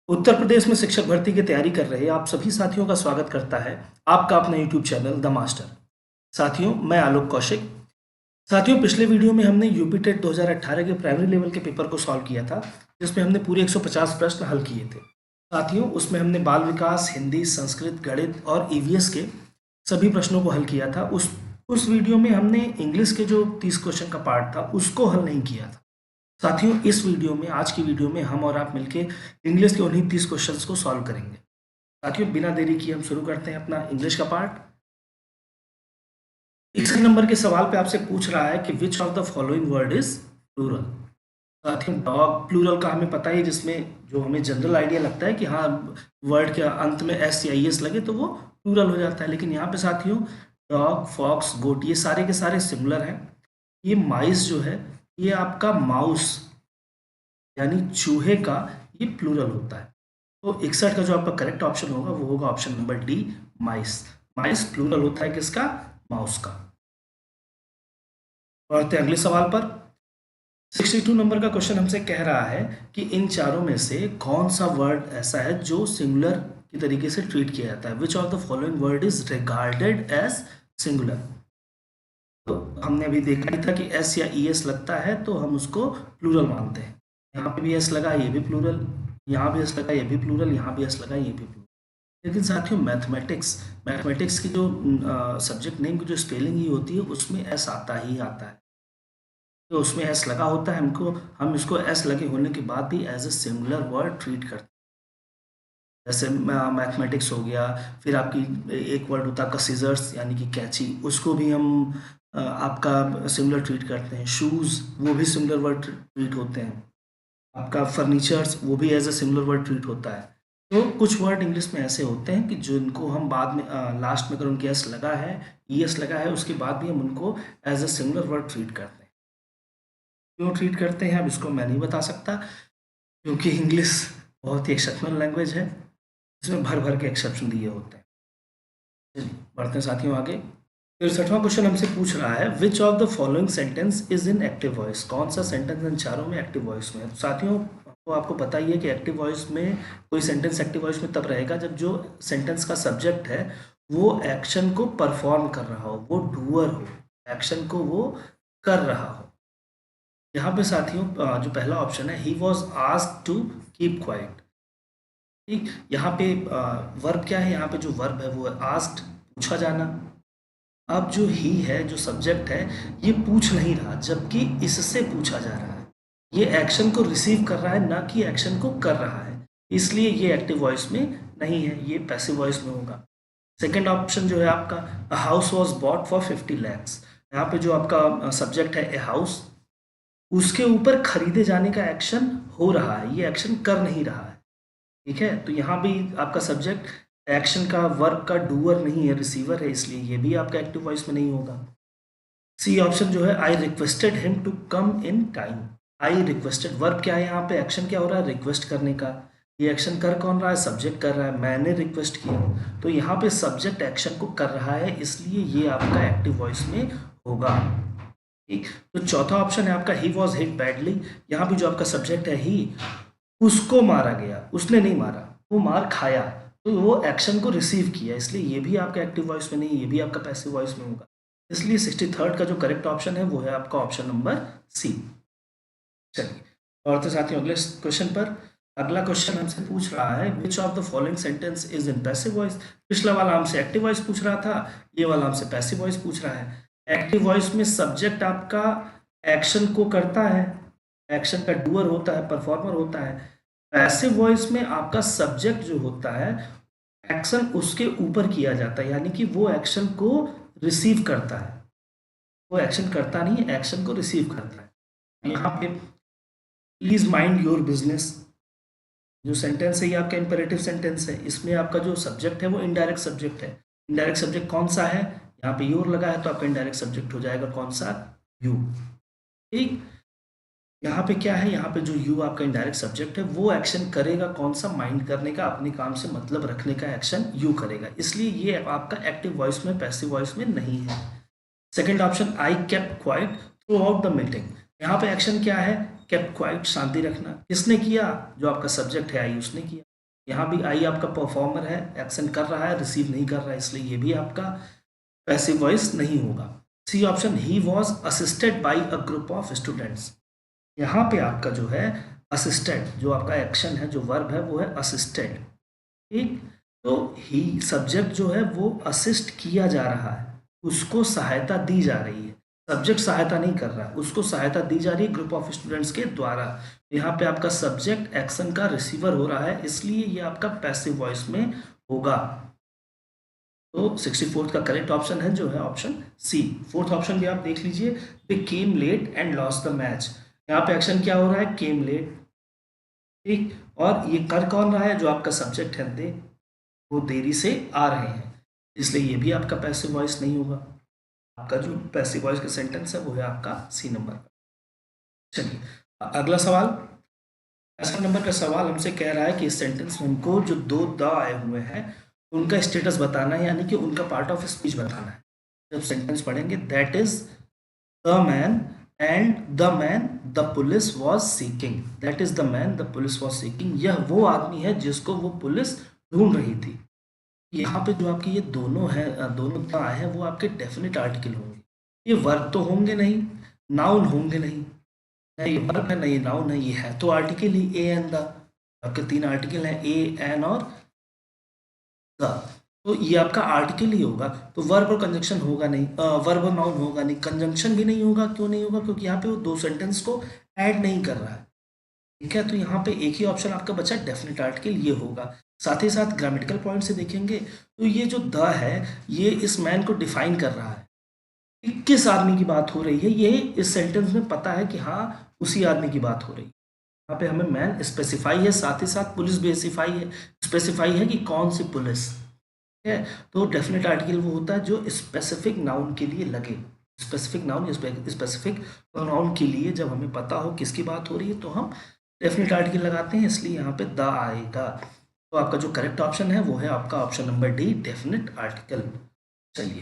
उत्तर प्रदेश में शिक्षक भर्ती की तैयारी कर रहे आप सभी साथियों का स्वागत करता है आपका अपना यूट्यूब चैनल द मास्टर। साथियों, मैं आलोक कौशिक। साथियों, पिछले वीडियो में हमने यूपी टेट 2018 के प्राइमरी लेवल के पेपर को सॉल्व किया था, जिसमें हमने पूरे 150 प्रश्न हल किए थे। साथियों, उसमें हमने बाल विकास, हिंदी, संस्कृत, गणित और ईवीएस के सभी प्रश्नों को हल किया था। उस वीडियो में हमने इंग्लिश के जो 30 क्वेश्चन का पार्ट था उसको हल नहीं किया था। साथियों, इस वीडियो में, आज की वीडियो में हम और आप मिलके इंग्लिश के उन्हीं 30 क्वेश्चंस को सॉल्व करेंगे। साथियों, बिना देरी किए हम शुरू करते हैं अपना इंग्लिश का पार्ट। 61 नंबर के सवाल पे आपसे पूछ रहा है कि which of the following word is plural. साथियों, डॉग प्लूरल का हमें पता ही, जिसमें जो हमें जनरल आइडिया लगता है कि हाँ, वर्ड के अंत में एस या एस लगे तो वो प्लूरल हो जाता है। लेकिन यहाँ पे साथियों, डॉग, फॉक्स, गोट, ये सारे के सारे सिमिलर हैं। ये माइस जो है, ये आपका माउस यानी चूहे का ये प्लूरल होता है। तो 61 का जो आपका करेक्ट ऑप्शन होगा वो होगा ऑप्शन नंबर डी, माइस। माइस प्लूरल होता है किसका? माउस का। बढ़ते हैं अगले सवाल पर। 62 नंबर का क्वेश्चन हमसे कह रहा है कि इन चारों में से कौन सा वर्ड ऐसा है जो सिंगुलर की तरीके से ट्रीट किया जाता है। Which of the following word is regarded as singular. तो हमने अभी देखा ही था कि एस या ई एस लगता है तो हम उसको प्लूरल मानते हैं। यहाँ पे भी एस लगा, ये भी प्लूरल। यहाँ भी एस लगा, ये भी प्लूरल। यहाँ भी एस लगा, ये भी प्लूरल। लेकिन साथियों, मैथमेटिक्स की जो सब्जेक्ट नेम की जो स्पेलिंग ही होती है उसमें एस आता ही आता है। तो उसमें एस लगा होता है, हम इसको एस लगे होने के बाद भी as a singular word treat करते हैं। जैसे मैथमेटिक्स हो गया, फिर आपकी एक वर्ड होता है आपका सीजर्स यानी कि कैंची, उसको भी हम आपका सिमिलर ट्रीट करते हैं। शूज़, वो भी सिमिलर वर्ड ट्रीट होते हैं। आपका फर्नीचर्स, वो भी as a similar word treat होता है। तो कुछ वर्ड इंग्लिश में ऐसे होते हैं कि जिनको हम बाद में लास्ट में अगर उनके एस लगा है, ई एस लगा है, उसके बाद भी हम उनको as a similar word treat करते हैं। क्यों ट्रीट करते हैं अब इसको मैं नहीं बता सकता, क्योंकि इंग्लिश बहुत ही एक्सेप्शनल लैंग्वेज है, इसमें भर भर के एक्सेप्शन दिए होते हैं। चलिए बढ़ते हैं साथियों आगे। 63वां क्वेश्चन हमसे पूछ रहा है which of the following sentence is in active voice. कौन सा सेंटेंस इन चारों में एक्टिव वॉइस में है। तो साथियों, आपको पता ही है कि एक्टिव वॉइस में कोई सेंटेंस एक्टिव वॉइस में तब रहेगा जब जो सेंटेंस का सब्जेक्ट है वो एक्शन को परफॉर्म कर रहा हो, वो डूअर हो, एक्शन को वो कर रहा हो। यहाँ पे साथियों जो पहला ऑप्शन है, he was asked to keep quiet. ठीक, यहाँ पे वर्ब क्या है, यहाँ पे जो वर्ब है वो है आस्क्ड, पूछा जाना। अब जो ही है, जो सब्जेक्ट है, ये पूछ नहीं रहा, जबकि इससे पूछा जा रहा है। ये एक्शन को रिसीव कर रहा है, ना कि एक्शन को कर रहा है, इसलिए ये एक्टिव वॉइस में नहीं है, ये पैसिव वॉइस में होगा। सेकंड ऑप्शन जो है आपका, a house was bought for 50 lakhs. यहाँ पे जो आपका सब्जेक्ट है ए हाउस, उसके ऊपर खरीदे जाने का एक्शन हो रहा है, ये एक्शन कर नहीं रहा है। ठीक है, तो यहाँ भी आपका सब्जेक्ट एक्शन का, वर्ब का डूअर नहीं है, रिसीवर है, इसलिए ये भी आपका एक्टिव वॉइस में नहीं होगा। सी ऑप्शन जो है, I requested him to come in time. I requested, verb क्या है यहाँ पे, एक्शन क्या हो रहा है, रिक्वेस्ट करने का। ये एक्शन कर कौन रहा है, सब्जेक्ट कर रहा है, मैंने रिक्वेस्ट किया। तो यहाँ पे सब्जेक्ट एक्शन को कर रहा है, इसलिए ये आपका एक्टिव वॉइस में होगा। ठीक, तो चौथा ऑप्शन है आपका, ही वॉज हिट बैडली। यहाँ भी जो आपका सब्जेक्ट है ही, उसको मारा गया, उसने नहीं मारा, वो मार खाया, तो वो एक्शन को रिसीव किया, इसलिए ये भी आपका एक्टिव वॉइस में नहीं, ये भी आपका पैसिव वॉइस में होगा। इसलिए 63rd का जो करेक्ट ऑप्शन है वो है आपका ऑप्शन नंबर सी। चलिए और तो साथियों अगले क्वेश्चन पर। अगला क्वेश्चन हमसे पूछ रहा है which of the following sentence is in passive voice. पिछला वाला हमसे एक्टिव वॉइस पूछ रहा था, ये वाला हमसे पैसिव वॉइस पूछ रहा है। एक्टिव वॉइस में सब्जेक्ट आपका एक्शन को करता है, एक्शन का डूअर होता है, परफॉर्मर होता है। पैसिव वॉइस में आपका सब्जेक्ट जो होता है, एक्शन उसके ऊपर किया जाता है, यानी कि वो एक्शन को रिसीव करता है, वो एक्शन करता नहीं है, एक्शन को रिसीव करता है। यहाँ पे प्लीज माइंड योर बिजनेस जो सेंटेंस है, ये आपका इंपेरेटिव सेंटेंस है, इसमें आपका जो सब्जेक्ट है वो इनडायरेक्ट सब्जेक्ट है। इनडायरेक्ट सब्जेक्ट कौन सा है, यहाँ पे योर लगा है तो आपका इनडायरेक्ट सब्जेक्ट हो जाएगा कौन सा, यू। ठीक, यहाँ पे क्या है, यहाँ पे जो यू आपका इनडायरेक्ट सब्जेक्ट है वो एक्शन करेगा कौन सा, माइंड करने का, अपने काम से मतलब रखने का एक्शन यू करेगा, इसलिए ये आपका एक्टिव वॉइस में, पैसिव वॉइस में नहीं है। Second option, I kept quite through out the meeting. यहाँ पे एक्शन क्या है, केप्ट क्वाइट, शांति रखना। किसने किया, जो आपका सब्जेक्ट है आई, उसने किया। यहाँ भी आई आपका परफॉर्मर है, एक्शन कर रहा है, रिसीव नहीं कर रहा है, इसलिए ये भी आपका पैसिव वॉइस नहीं होगा। C option, he was assisted by a group of students. यहाँ पे आपका जो है असिस्टेड, जो आपका एक्शन है, जो वर्ब है वो है असिस्टेड। ठीक, तो ही सब्जेक्ट जो है वो असिस्ट किया जा रहा है, उसको सहायता दी जा रही है। सब्जेक्ट सहायता नहीं कर रहा है, उसको सहायता दी जा रही है ग्रुप ऑफ स्टूडेंट्स के द्वारा। यहाँ पे आपका सब्जेक्ट एक्शन का रिसीवर हो रहा है, इसलिए ये आपका पैसिव वॉइस में होगा। तो 64th का करेक्ट ऑप्शन है जो है ऑप्शन सी। फोर्थ ऑप्शन भी आप देख लीजिए, they came late and lost the match. यहाँ पे एक्शन क्या हो रहा है, केम लेट। ठीक, और ये कर कौन रहा है, जो आपका सब्जेक्ट है दे, वो देरी से आ रहे हैं, इसलिए ये भी आपका पैसिव वॉइस नहीं होगा। आपका जो पैसिव वॉइस का सेंटेंस है वो है आपका सी नंबर का। चलिए अगला सवाल। ऐसा नंबर का सवाल हमसे कह रहा है कि इस सेंटेंस में हमको जो दो द आए हुए हैं उनका स्टेटस बताना है, यानी कि उनका पार्ट ऑफ स्पीच बताना है। जब सेंटेंस पढ़ेंगे, that is the man and the man the police was seeking. That is the man the police was seeking, यह वो आदमी है जिसको वो पुलिस ढूंढ रही थी। यहाँ पे जो आपके ये दोनों है, दोनों द आए हैं, वो आपके डेफिनेट आर्टिकल होंगे। ये वर्ब तो होंगे नहीं, नाउन होंगे नहीं, नहीं वर्ब है नहीं नाउन है, ये है तो article he A and the. आपके तीन आर्टिकल हैं, ए एन और द, तो ये आपका आर्टिकल ही होगा। तो वर्ब और कंजंक्शन होगा नहीं, वर्ब और नाउन होगा नहीं, कंजंक्शन भी नहीं होगा। क्यों नहीं होगा, क्योंकि यहाँ पे वो दो सेंटेंस को ऐड नहीं कर रहा है। ठीक है, तो यहाँ पे एक ही ऑप्शन आपका बचा, डेफिनेट आर्टिकल, ये होगा। साथ ही साथ ग्रामेटिकल पॉइंट से देखेंगे तो ये जो द है, ये इस मैन को डिफाइन कर रहा है कि किस आदमी की बात हो रही है। ये इस सेंटेंस में पता है कि हाँ उसी आदमी की बात हो रही है। यहाँ पे हमें मैन स्पेसिफाई है, साथ ही साथ पुलिस भी स्पेसिफाई है कि कौन सी पुलिस है। तो डेफिनेट आर्टिकल वो होता है जो स्पेसिफिक नाउन के लिए लगे। स्पेसिफिक नाउन, स्पेसिफिक नाउन के लिए जब हमें पता हो किसकी बात हो रही है तो हम डेफिनेट आर्टिकल लगाते हैं, इसलिए यहाँ पे द आएगा। तो आपका जो करेक्ट ऑप्शन है वो है आपका option number D, definite article. चलिए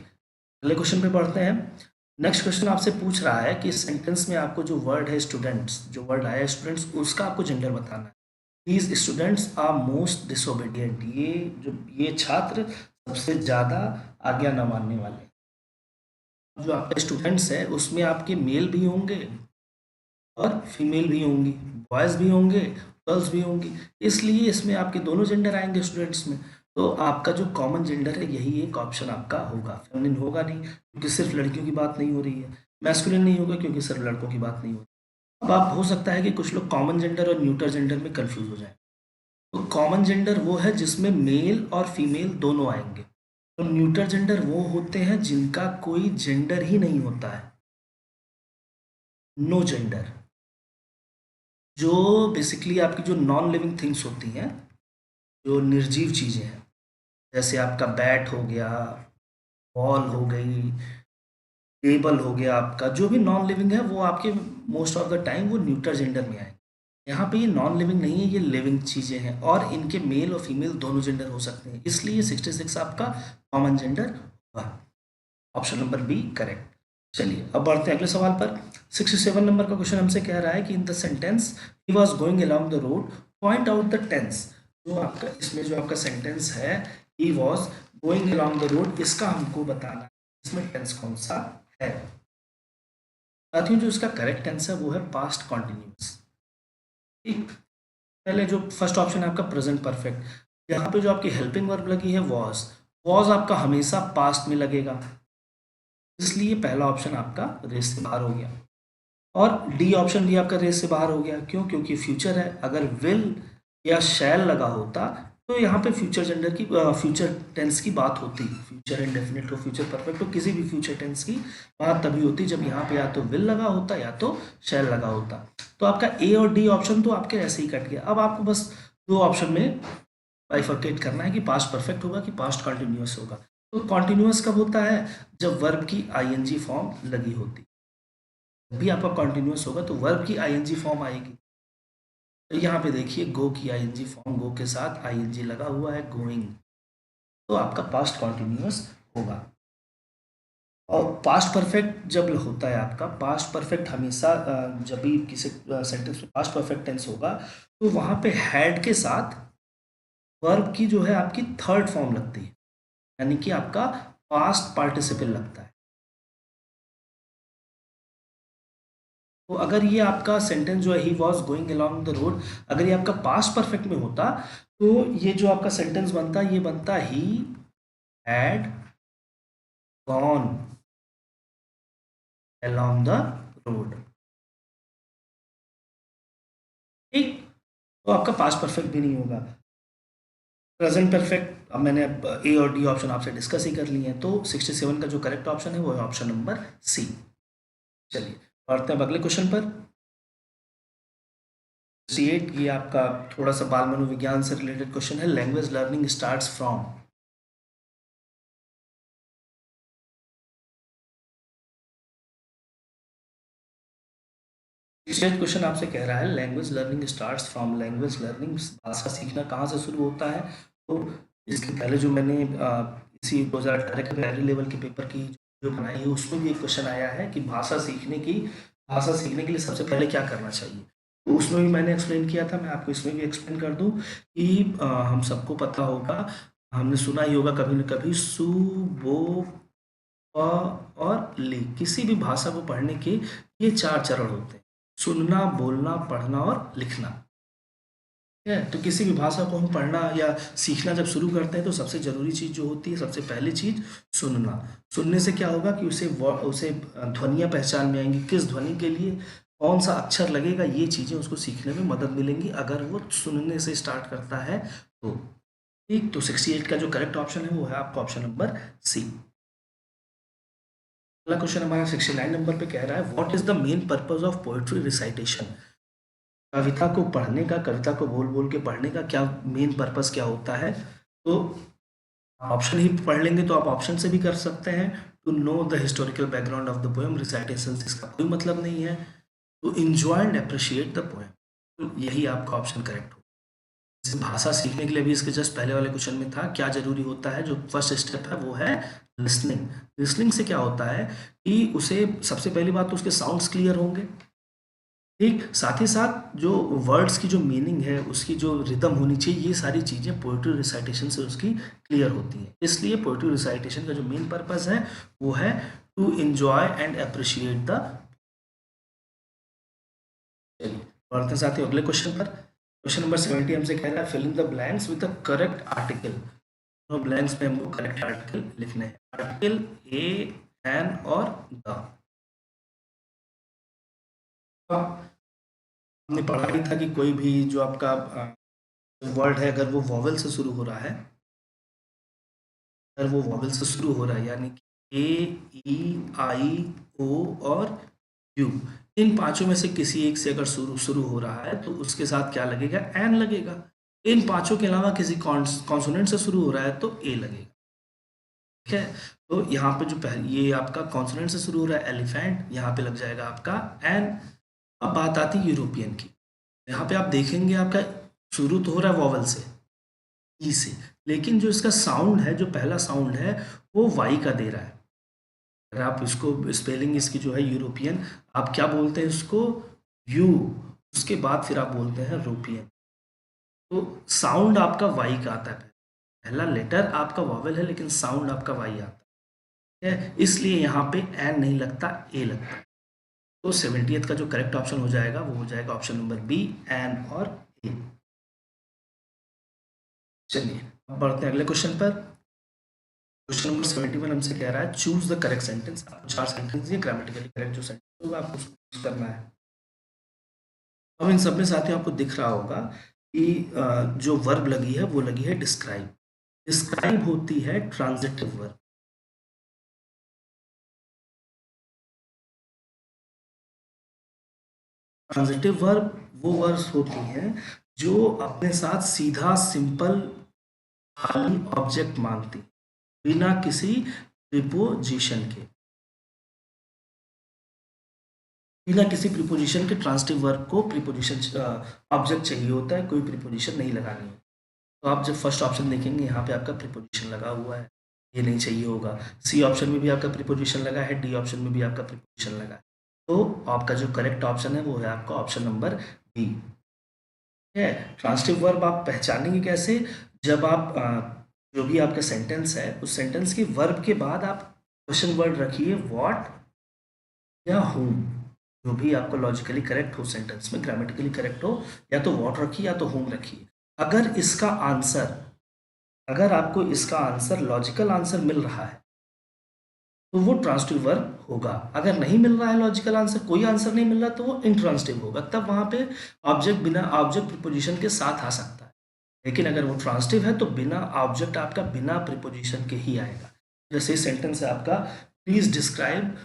अगले क्वेश्चन पे बढ़ते हैं। नेक्स्ट क्वेश्चन आपसे पूछ रहा है कि इस सेंटेंस में आपको जो वर्ड है स्टूडेंट्स, जो वर्ड आया है स्टूडेंट्स, उसका आपको जेंडर बताना है। These students are most disobedient, ये छात्र सबसे ज़्यादा आज्ञा न मानने वाले हैं। जो आपके स्टूडेंट्स है उसमें आपके मेल भी होंगे और फीमेल भी होंगी, बॉयज़ भी होंगे, गर्ल्स भी होंगी, इसलिए इसमें आपके दोनों जेंडर आएंगे स्टूडेंट्स में। तो आपका जो कॉमन जेंडर है यही एक ऑप्शन आपका होगा। फेमिनिन होगा नहीं क्योंकि सिर्फ लड़कियों की बात नहीं हो रही है, मैस्कुलिन नहीं होगा क्योंकि सिर्फ लड़कों की बात नहीं हो रही। अब आप हो सकता है कि कुछ लोग कॉमन जेंडर और न्यूटर जेंडर में कंफ्यूज हो जाए। तो कॉमन जेंडर वो है जिसमें मेल और फीमेल दोनों आएंगे। तो न्यूटर जेंडर वो होते हैं जिनका कोई जेंडर ही नहीं होता है, नो जेंडर। जो बेसिकली आपकी जो नॉन लिविंग थिंग्स होती हैं, जो निर्जीव चीज़ें हैं, जैसे आपका बैट हो गया, बॉल हो गई, टेबल हो गया, आपका जो भी नॉन लिविंग है वो आपके मोस्ट ऑफ द टाइम वो न्यूटर जेंडर में आए। यहाँ पे ये नॉन लिविंग नहीं है, ये लिविंग चीज़ें हैं और इनके मेल और फीमेल दोनों जेंडर हो सकते हैं, इसलिए 66 आपका कॉमन जेंडर होगा। Option number B correct. चलिए अब बढ़ते हैं अगले सवाल पर। 67 नंबर का क्वेश्चन हमसे कह रहा है कि in the sentence he was going along the road, point out the tense. जो आपका इसमें जो आपका सेंटेंस है, he was going along the road, इसका हमको बताना है इसमें टेंस कौन सा है। साथियों जो इसका करेक्ट टेंस है वो है पास्ट कॉन्टिन्यूस। ठीक, पहले जो फर्स्ट ऑप्शन है आपका प्रेजेंट परफेक्ट, यहाँ पे जो आपकी हेल्पिंग वर्ब लगी है वॉज, वॉज आपका हमेशा पास्ट में लगेगा, इसलिए पहला ऑप्शन आपका रेस से बाहर हो गया। और डी ऑप्शन भी आपका रेस से बाहर हो गया, क्यों, क्योंकि फ्यूचर है। अगर विल या शैल लगा होता तो यहाँ पे फ्यूचर जेंडर की फ्यूचर टेंस की बात होती, फ्यूचर इंडेफिनिट हो, फ्यूचर परफेक्ट हो, किसी भी फ्यूचर टेंस की बात तभी होती जब यहाँ पे या तो विल लगा होता या तो शैल लगा होता। तो आपका ए और डी ऑप्शन तो आपके ऐसे ही कट गया। अब आपको बस दो ऑप्शन में बाइफरकेट करना है कि पास्ट परफेक्ट होगा कि पास्ट कॉन्टिन्यूस होगा। तो कॉन्टिन्यूस कब होता है, जब वर्ब की आईएनजी फॉर्म लगी होती। जब भी आपका कॉन्टिन्यूस होगा तो वर्ब की आईएनजी फॉर्म आएगी। तो यहाँ पे देखिए गो की आईएनजी फॉर्म, गो के साथ आईएनजी लगा हुआ है, गोइंग, तो आपका पास्ट कॉन्टिन्यूस होगा। और पास्ट परफेक्ट जब होता है आपका, पास्ट परफेक्ट हमेशा जब भी किसी सेंटेंस में पास्ट परफेक्ट टेंस होगा तो वहाँ पे हैड के साथ वर्ब की जो है आपकी थर्ड फॉर्म लगती है, यानी कि आपका पास्ट पार्टिसिपल लगता है। तो अगर ये आपका सेंटेंस जो है he was going along the road, अगर ये आपका पास्ट परफेक्ट में होता तो ये जो आपका सेंटेंस बनता, ये बनता he had gone along the road. ठीक, तो आपका पास्ट परफेक्ट भी नहीं होगा। प्रेजेंट परफेक्ट अब मैंने ए और डी ऑप्शन आपसे डिस्कस ही कर लिए हैं, तो 67 का जो करेक्ट ऑप्शन है वो है ऑप्शन नंबर सी। चलिए बढ़ते हैं अब अगले क्वेश्चन पर। 68 ये आपका थोड़ा सा बाल मनोविज्ञान से रिलेटेड क्वेश्चन है। Language learning starts from. Question आपसे कह रहा है language learning starts from, language learning भाषा सीखना कहाँ से शुरू होता है। तो इसके पहले जो मैंने इसी 2018 के पहले लेवल के पेपर की जो बनाई है उसमें भी एक क्वेश्चन आया है कि भाषा सीखने के लिए सबसे पहले क्या करना चाहिए। तो उसमें भी मैंने एक्सप्लेन किया था, मैं आपको इसमें भी एक्सप्लेन कर दूं कि हम सबको पता होगा, हमने सुना ही होगा कभी न कभी सु, बो, प और ले, किसी भी भाषा को पढ़ने के ये 4 चरण होते हैं: सुनना, बोलना, पढ़ना और लिखना। ठीक है, तो किसी भी भाषा को हम पढ़ना या सीखना जब शुरू करते हैं तो सबसे जरूरी चीज जो होती है, सबसे पहली चीज सुनना। सुनने से क्या होगा कि उसे ध्वनियां पहचान में आएंगी, किस ध्वनि के लिए कौन सा अक्षर लगेगा, ये चीजें उसको सीखने में मदद मिलेंगी अगर वो सुनने से स्टार्ट करता है तो। ठीक, तो 68 का जो करेक्ट ऑप्शन है वो है आपका ऑप्शन नंबर सी। अगला क्वेश्चन हमारा 69 नंबर पे कह रहा है what is the main purpose of poetry recitation. कविता को पढ़ने का, कविता को बोल बोल के पढ़ने का क्या मेन पर्पस क्या होता है। तो ऑप्शन ही पढ़ लेंगे तो आप ऑप्शन से भी कर सकते हैं। To know the historical background of the poem, recitation इसका कोई मतलब नहीं है। To enjoy and appreciate the poem, तो यही आपका ऑप्शन करेक्ट हो। भाषा सीखने के लिए भी इसके जस्ट पहले वाले क्वेश्चन में था क्या जरूरी होता है, जो फर्स्ट स्टेप है वो है लिसनिंग। लिसनिंग से क्या होता है कि उसे सबसे पहली बात तो उसके साउंड्स क्लियर होंगे। ठीक, साथ ही साथ जो वर्ड्स की जो मीनिंग है, उसकी जो रिदम होनी चाहिए, ये सारी चीज़ें पोएट्री रिसाइटेशन से उसकी क्लियर होती हैं। इसलिए पोएट्री रिसाइटेशन का जो मेन पर्पस है वो है to enjoy and appreciate the. चलिए बढ़ते हैं साथियों अगले क्वेश्चन पर। क्वेश्चन नंबर 70 हमसे कह रहा है fill in the blanks with the correct article. तो ब्लैंक्स में हमको करेक्ट आर्टिकल लिखने हैं। आर्टिकल ए, एन और द। हमने पढ़ा ही था कि कोई भी जो आपका वर्ड है अगर वो वॉवेल से शुरू हो रहा है, अगर वो वॉवेल से शुरू हो रहा है यानी कि ए, ई, आई, ओ और यू, इन पांचों में से किसी एक से अगर शुरू शुरू हो रहा है तो उसके साथ क्या लगेगा, एन लगेगा। इन पांचों के अलावा किसी कॉन्सोनेंट से शुरू हो रहा है तो ए लगेगा। ठीक है, तो यहाँ पे जो पहले ये आपका कॉन्सोनेंट से शुरू हो रहा है एलिफेंट, यहाँ पे लग जाएगा आपका एन। अब बात आती है यूरोपियन की। यहाँ पे आप देखेंगे आपका शुरू तो हो रहा है वॉवल से, ई से, लेकिन जो इसका साउंड है, जो पहला साउंड है वो वाई का दे रहा है। अगर आप इसको स्पेलिंग इसकी जो है यूरोपियन, आप क्या बोलते हैं इसको, यू, उसके बाद फिर आप बोलते हैं रूपियन। तो साउंड आपका वाई का आता है, पहला लेटर आपका वॉवेल है लेकिन साउंड आपका वाई आता है, इसलिए यहाँ पे एन नहीं लगता, ए लगता है। तो 70th का जो करेक्ट ऑप्शन हो जाएगा वो हो जाएगा ऑप्शन नंबर बी, एन और ए। चलिए अब बढ़ते हैं अगले क्वेश्चन पर। क्वेश्चन नंबर 71 हमसे कह रहा है चूज द करेक्ट सेंटेंस। आपको 4 सेंटेंस दिए, ग्रामेटिकली करेक्ट जो सेंटेंस होगा आपको उसको चूज करना है। अब इन सब में साथ ही आपको दिख रहा होगा कि जो वर्ब लगी है वो लगी है डिस्क्राइब। डिस्क्राइब होती है ट्रांजिटिव वर्ब। ट्रांजिटिव वर्ब वो वर्ब्स होती हैं जो अपने साथ सीधा सिंपल खाली ऑब्जेक्ट मांगती, बिना किसी प्रीपोजिशन के, बिना किसी प्रीपोजिशन के ट्रांजिटिव वर्ब को प्रीपोजिशन ऑब्जेक्ट चाहिए होता है, कोई प्रीपोजिशन नहीं लगानी है। तो आप जब फर्स्ट ऑप्शन देखेंगे यहाँ पे आपका प्रीपोजिशन लगा हुआ है, ये नहीं चाहिए होगा। सी ऑप्शन में भी आपका प्रीपोजिशन लगा है, डी ऑप्शन में भी आपका प्रीपोजिशन लगा है। तो आपका जो करेक्ट ऑप्शन है वो है आपका ऑप्शन नंबर बी। है ट्रांजिटिव वर्ब आप पहचानेंगे कैसे, जब आप जो भी आपका सेंटेंस है उस सेंटेंस के वर्ब के बाद आप क्वेश्चन वर्ड रखिए व्हाट या whom, जो भी आपको लॉजिकली करेक्ट हो सेंटेंस में, ग्रामेटिकली करेक्ट हो, या तो व्हाट रखिए या तो whom रखिए। अगर इसका आंसर अगर आपको इसका आंसर लॉजिकल आंसर मिल रहा है तो वो ट्रांसिटिव वर्ब होगा। अगर नहीं मिल रहा है लॉजिकल आंसर, कोई आंसर नहीं मिल रहा, तो वो इंट्रांसिटिव होगा। तब वहां पे ऑब्जेक्ट बिना ऑब्जेक्ट प्रीपोजिशन के साथ आ सकता है। लेकिन अगर वो ट्रांसिटिव है तो बिना ऑब्जेक्ट आपका बिना प्रीपोजिशन के ही आएगा। जैसे सेंटेंस है आपका, please describe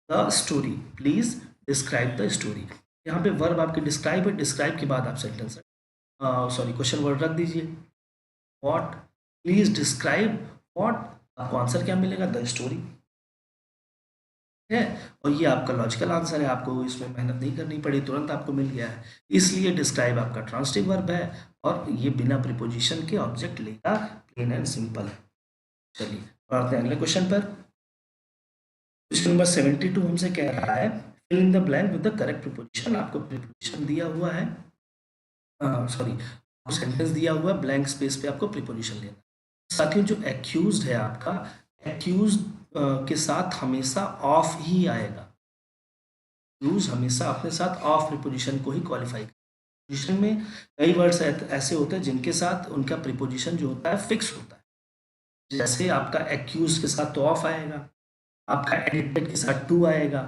the story, please describe the story. यहाँ पे वर्ब आपके डिस्क्राइब है, डिस्क्राइब के बाद आप सेंटेंस सॉरी क्वेश्चन वर्ड रख दीजिए व्हाट, प्लीज डिस्क्राइब व्हाट। आपको आंसर क्या मिलेगा? द स्टोरी है। और ये आपका लॉजिकल आंसर है, आपको इसमें मेहनत नहीं करनी पड़ी, तुरंत आपको मिल गया है। इसलिए डिस्क्राइब आपका ट्रांसिटिव वर्ब है और ये बिना प्रीपोजिशन के ऑब्जेक्ट लेगा, प्लेन एंड सिंपल है। चलिए बढ़ते हैं अगले क्वेश्चन पर। क्वेश्चन नंबर 72 हमसे कह रहा है fill in the blank with the correct preposition. आपको प्रीपोजिशन दिया हुआ है, सॉरी सेंटेंस दिया हुआ है, ब्लैंक स्पेस पे आपको प्रीपोजिशन लेना है। साथियों जो एक्यूज्ड है आपका, एक्यूज्ड के साथ हमेशा ऑफ ही आएगा। यूज हमेशा अपने साथ ऑफ प्रीपोजिशन को ही क्वालिफाई कर। प्रीपोजिशन में कई वर्ड्स ऐसे होते हैं जिनके साथ उनका प्रीपोजिशन जो होता है फिक्स होता है। जैसे आपका एक्यूज के साथ तो ऑफ आएगा, आपका एडिक्टेड के साथ टू आएगा,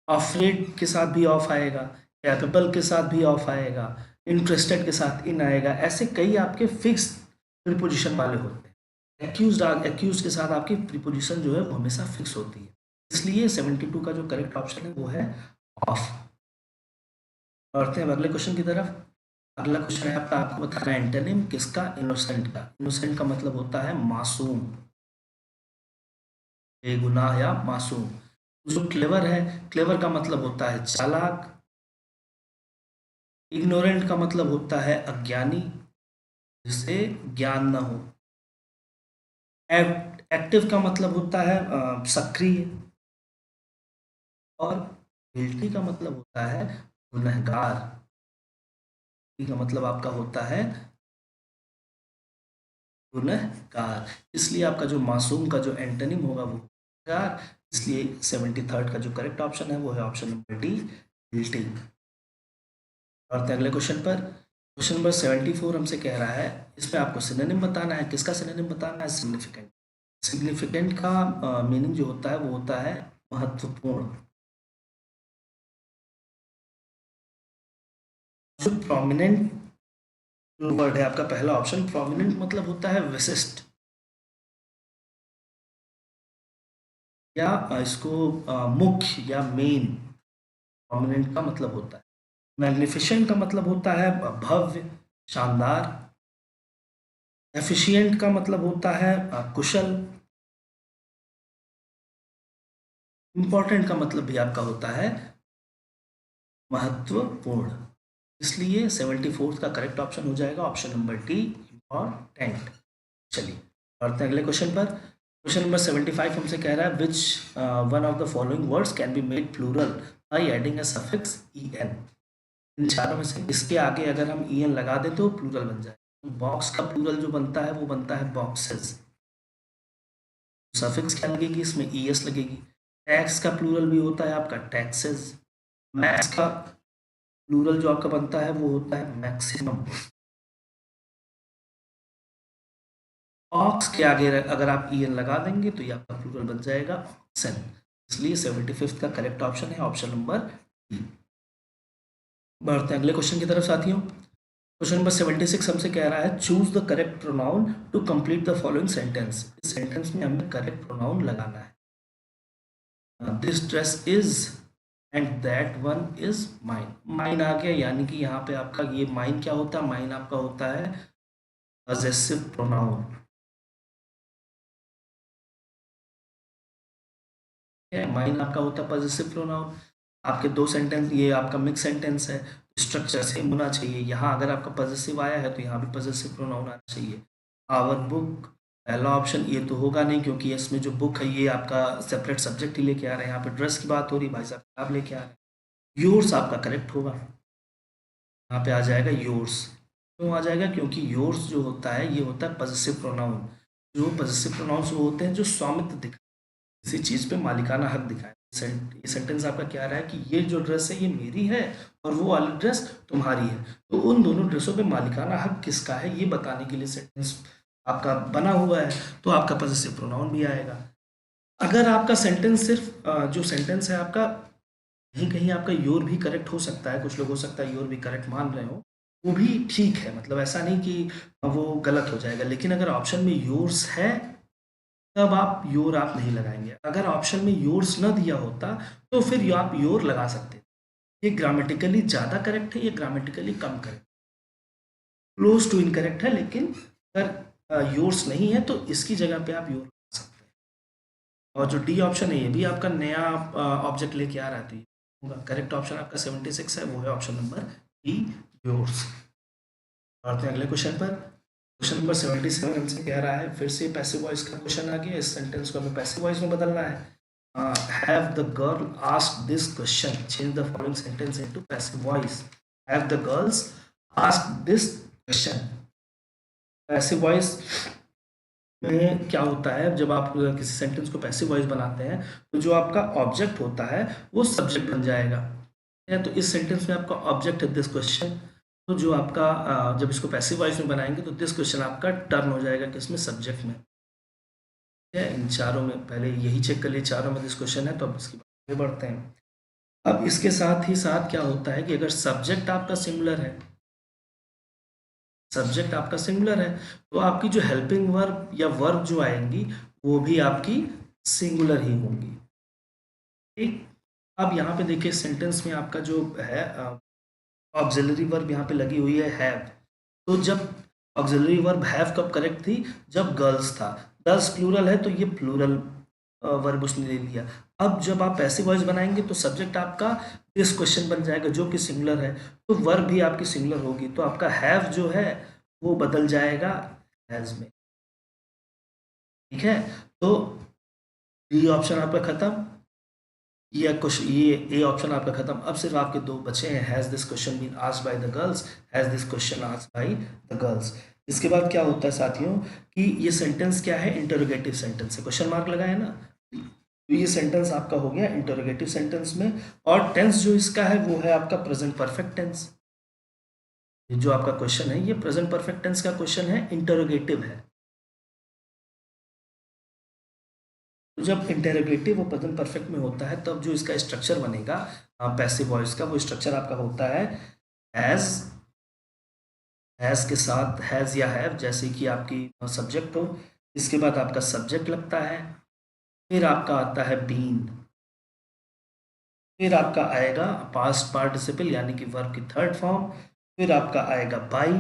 अफ्रेड के साथ भी ऑफ आएगा, कैपेबल के साथ भी ऑफ आएगा, इंटरेस्टेड के साथ इन आएगा। ऐसे कई आपके फिक्स प्रीपोजिशन वाले होते हैं। एक्यूज के साथ आपकी प्रीपोजिशन जो है वो हमेशा फिक्स होती है। इसलिए 72 का जो करेक्ट ऑप्शन है वो है ऑफ। बढ़ते हैं अगले क्वेश्चन की तरफ। अगला क्वेश्चन है आपका, आपको बताना है एंटोनिम किसका? इनोसेंट का। इनोसेंट का मतलब होता है मासूम, बेगुनाह या मासूम। जो क्लेवर है, क्लेवर का मतलब होता है चालाक। इग्नोरेंट का मतलब होता है अज्ञानी, जिसे ज्ञान न हो। एक्टिव का मतलब होता है सक्रिय। और गिल्टी का मतलब होता है गुनहगार। का मतलब आपका होता है गुनहगार। इसलिए आपका जो मासूम का जो एंटोनिम होगा वो गुनहगार। इसलिए 73rd का जो करेक्ट ऑप्शन है वो है ऑप्शन नंबर डी, गिल्टी। और अगले क्वेश्चन पर। क्वेश्चन नंबर 74 हमसे कह रहा है, इसमें आपको सिनोनिम बताना है। किसका सिनोनिम बताना है? सिग्निफिकेंट। सिग्निफिकेंट का मीनिंग जो होता है वो होता है महत्वपूर्ण। जो प्रोमिनेंट वर्ड है आपका पहला ऑप्शन, प्रोमिनेंट मतलब होता है विशिष्ट, या इसको मुख्य या मेन प्रोमिनेंट का मतलब होता है। मैग्निफिसेंट का मतलब होता है भव्य, शानदार। एफिशिएंट का मतलब होता है कुशल। इंपॉर्टेंट का मतलब भी आपका होता है महत्वपूर्ण। इसलिए 74th का करेक्ट ऑप्शन हो जाएगा ऑप्शन नंबर डी, इम्पॉर्टेंट। चलिए बढ़ते हैं अगले क्वेश्चन पर। क्वेश्चन नंबर 75 हमसे कह रहा है which one of the following words can be made plural by adding a suffix en। इन चारों में से इसके आगे अगर हम en लगा दें तो प्लूरल बन जाए। बॉक्स का प्लूरल जो बनता है वो बनता है बॉक्सेस। सफिक्स क्या लगेगी? इसमें es लगेगी। टैक्स का प्लूरल भी होता है आपका टैक्सेस। मैक्स का प्लूरल जो आपका बनता है वो होता है मैक्सिमम। ऑक्स के आगे अगर आप en लगा देंगे तो ये आपका प्लूरल बन जाएगा ऑक्सन। इसलिए 75th का करेक्ट ऑप्शन है ऑप्शन नंबर डी। बढ़ते हैं अगले क्वेश्चन की तरफ साथियों। क्वेश्चन नंबर 76 हमसे कह रहा है choose the correct pronoun to complete the following sentence. इस सेंटेंस में हमें करेक्ट प्रोनाउन लगाना है। This dress is and that one is mine. Mine आ गया, यानी कि यहाँ पे आपका ये माइन क्या होता है? माइन आपका होता है पजेसिव प्रोनाउन। माइन आपका होता है पजेसिव प्रोनाउन। आपके दो सेंटेंस, ये आपका मिक्स सेंटेंस है, स्ट्रक्चर सेम होना चाहिए। यहाँ अगर आपका पजेसिव आया है तो यहाँ भी पजेसिव प्रोनाउन आना चाहिए। आवर बुक पहला ऑप्शन ये तो होगा नहीं, क्योंकि इसमें जो बुक है ये आपका सेपरेट सब्जेक्ट ही लेके आ रहे हैं। यहाँ पे ड्रेस की बात हो रही है, भाई साहब आप लेके आ रहे हैं। योर्स आपका करेक्ट होगा, यहाँ पे आ जाएगा योर्स। क्यों आ जाएगा? क्योंकि योर्स जो होता है ये होता है पजेसिव प्रोनाउन। जो पजेसिव प्रोनाउंस वो होते हैं जो स्वामित्व दिखाए, किसी चीज़ पे मालिकाना हक दिखाए। ये सेंटेंस आपका क्या रहा है कि ये जो ड्रेस है ये मेरी है और वो वाली ड्रेस तुम्हारी है। तो उन दोनों ड्रेसों पे मालिकाना हक किसका है ये बताने के लिए सेंटेंस आपका बना हुआ है, तो आपका पजेसिव प्रोनाउन भी आएगा। अगर आपका सेंटेंस सिर्फ जो सेंटेंस है आपका कहीं कहीं आपका योर भी करेक्ट हो सकता है, कुछ लोग हो सकता है योर भी करेक्ट मान रहे हो, वो भी ठीक है, मतलब ऐसा नहीं कि वो गलत हो जाएगा। लेकिन अगर ऑप्शन में योर्स है तब आप योर आप नहीं लगाएंगे। अगर ऑप्शन में योर्स न दिया होता तो फिर आप योर लगा सकते हैं। ये ग्रामेटिकली ज़्यादा करेक्ट है, ये ग्रामेटिकली कम करेक्ट, क्लोज टू इनकरेक्ट है। लेकिन अगर योर्स नहीं है तो इसकी जगह पे आप योर लगा सकते हैं। और जो डी ऑप्शन है ये भी आपका नया ऑब्जेक्ट लेके आ रहा है, तो ये होगा करेक्ट ऑप्शन आपका 76 है, वो है ऑप्शन नंबर डी, योर्स। बढ़ते हैं अगले क्वेश्चन पर। क्वेश्चन नंबर 77 हमसे कह रहा है, फिर से पैसिव वॉइस का क्वेश्चन आ गया। इस सेंटेंस को हमें पैसिव वॉइस में बदलना है। Have the girl asked this question, change the following sentence into passive voice. Have the girls asked this question. Passive voice में क्या होता है, जब आप किसी सेंटेंस को पैसिव वॉइस बनाते हैं तो जो आपका ऑब्जेक्ट होता है वो सब्जेक्ट बन जाएगा। है, तो इस सेंटेंस में आपका ऑब्जेक्ट है दिस क्वेश्चन। तो जो आपका जब इसको पैसिव वॉइस में बनाएंगे तो दिस क्वेश्चन आपका टर्न हो जाएगा किसमें, सब्जेक्ट में। ठीक है, इन चारों में पहले यही चेक कर लिए, चारों में दिस क्वेश्चन है, तो अब इसकी बात आगे बढ़ते हैं। अब इसके साथ ही साथ क्या होता है कि अगर सब्जेक्ट आपका सिमिलर है, सब्जेक्ट आपका सिंगुलर है, तो आपकी जो हेल्पिंग वर्ब या वर्ब जो आएंगी वो भी आपकी सिंगुलर ही होंगी। ठीक, अब यहाँ पे देखिए सेंटेंस में आपका जो है ऑक्सिलरी वर्ब यहाँ पे लगी हुई है हैव। तो जब ऑक्सिलरी वर्ब हैव कब करेक्ट थी, जब गर्ल्स था। गर्ल्स प्लूरल है तो ये प्लूरल वर्ब उसने ले लिया। अब जब आप पैसिव वॉइस बनाएंगे तो सब्जेक्ट आपका दिस क्वेश्चन बन जाएगा जो कि सिंगुलर है, तो वर्ब भी आपकी सिंगुलर होगी, तो आपका हैव जो है वो बदल जाएगा हैज में। ठीक है, तो ये ऑप्शन आपका खत्म, ये क्वेश्चन, ये ए ऑप्शन आपका खत्म। अब सिर्फ आपके दो बचे हैं, has this question been asked by the girls, has this question asked by the girls. इसके बाद क्या होता है साथियों कि ये सेंटेंस क्या है, इंटरोगेटिव सेंटेंस है, क्वेश्चन मार्क लगाए ना, तो ये सेंटेंस आपका हो गया इंटरोगेटिव सेंटेंस में। और टेंस जो इसका है वो है आपका प्रेजेंट परफेक्ट टेंस। ये जो आपका क्वेश्चन है ये प्रेजेंट परफेक्ट टेंस का क्वेश्चन है, इंटरोगेटिव है। तो जब इंटेरोगेटिव और प्रेजेंट परफेक्ट में होता है तब जो इसका स्ट्रक्चर बनेगा पैसिव वॉइस का, वो स्ट्रक्चर आपका होता है हैज, हैज के साथ हैज या हैव, जैसे कि आपकी सब्जेक्ट हो, इसके बाद आपका सब्जेक्ट लगता है, फिर आपका आता है बीन, फिर आपका आएगा पास्ट पार्टिसिपल यानी कि वर्ब की थर्ड फॉर्म, फिर आपका आएगा बाई,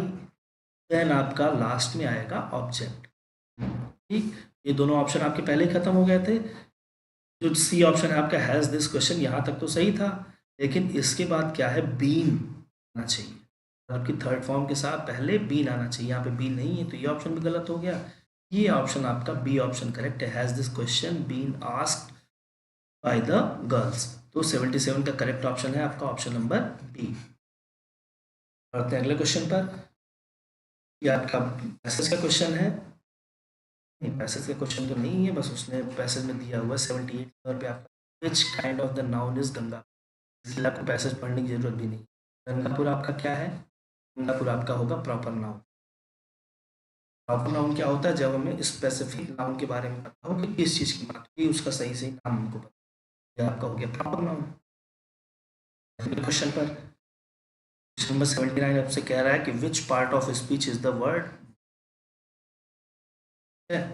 देन आपका लास्ट में आएगा ऑब्जेक्ट। ठीक, ये दोनों ऑप्शन आपके पहले ही खत्म हो गए थे। जो सी ऑप्शन है आपका हैज दिस क्वेश्चन, यहाँ तक तो सही था, लेकिन इसके बाद क्या है, बीन आना चाहिए। आपकी थर्ड फॉर्म के साथ पहले बीन आना चाहिए, यहाँ पे बीन नहीं है तो ये ऑप्शन भी गलत हो गया। ये ऑप्शन आपका बी ऑप्शन करेक्ट है, has this question been asked by the girls. तो 77 का करेक्ट ऑप्शन है आपका ऑप्शन नंबर बी। बढ़ते हैं अगले क्वेश्चन पर। ये आपका मैसेज का क्वेश्चन है, नहीं पैसेज का क्वेश्चन तो नहीं है, बस उसने पैसेज में दिया हुआ है 78 नंबर पे आपका, which kind of the noun is Ganga, इसलिए आपको पैसेज पढ़ने की जरूरत भी नहीं। गंगापुर आपका क्या है, गंगापुर आपका होगा प्रॉपर नाउन। प्रॉपर नाउन क्या होता है, जब हमें स्पेसिफिक नाउन के बारे में पता हो कि किस चीज़ की बात होगी, उसका सही सही नाम हमको पता, आपका हो गया प्रॉपर नाउन। क्वेश्चन पर, क्वेश्चन नंबर 79 आपसे कह रहा है कि which part of speech is the word,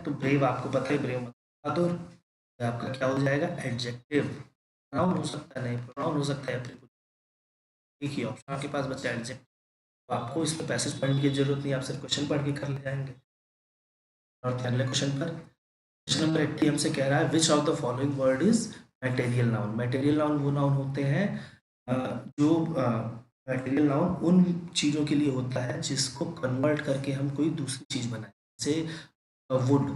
तो ब्रेव आपको पता है, ब्रेव मतलब बहादुर, आपका क्या हो जाएगा एडजेक्टिव। नाउन हो सकता है, नहीं प्रोनाउन हो सकता है, एक ही ऑप्शन आपके पास बचा एडजेक्टिव। तो आपको इसमें पैसेज पढ़ने की जरूरत नहीं, आप सिर्फ क्वेश्चन पढ़ के कर ले जाएंगे। और अगले क्वेश्चन पर, क्वेश्चन नंबर 80 हमसे कह रहा है which of the following word is material noun. Material noun वो नाउन होते हैं जो मटेरियल नाउन उन चीज़ों के लिए होता है जिसको कन्वर्ट करके हम कोई दूसरी चीज़ बनाए, जैसे वुड,